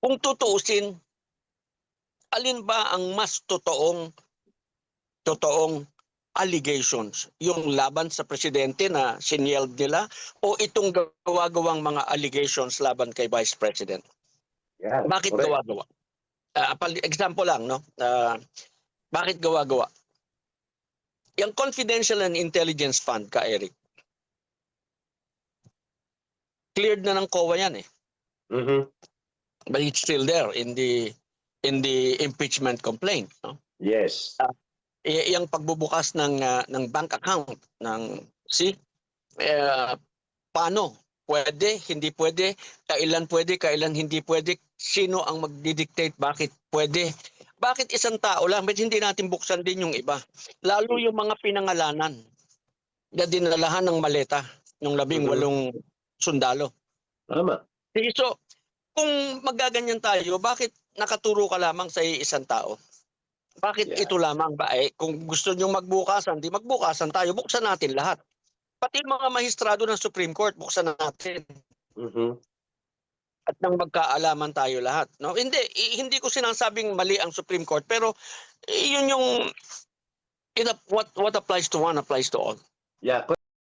Kung tutuusin, alin ba ang mas totoong allegations? Yung laban sa presidente na sinield nila o itong gawa-gawang mga allegations laban kay Vice President? Yan, Bakit correct. gawa-gawa? Example lang, no? Bakit gawa-gawa? Yung Confidential and Intelligence Fund ka, Eric, cleared na ng COA yan eh. Mhm. But it's still there in the impeachment complaint, no? Yes. Yung pagbubukas ng bank account ng paano pwede, hindi pwede, kailan hindi pwede, sino ang magdidictate bakit pwede, bakit isang tao lang, bakit hindi natin buksan din yung iba, lalo yung mga pinangalanan na dinalahan ng maleta ng 18 sundalo. Tama. So kung magaganyan tayo, bakit nakaturo ka lamang sa isang tao? Bakit Yeah. ito lamang ba? Kung gusto nyo magbukasan, di magbukasan tayo. Buksan natin lahat. Pati mga mahistrado ng Supreme Court, buksan natin. Mhm. At nang magkaalaman tayo lahat. No? Hindi ko sinasabing mali ang Supreme Court, pero yun yung what applies to one applies to all. Yeah.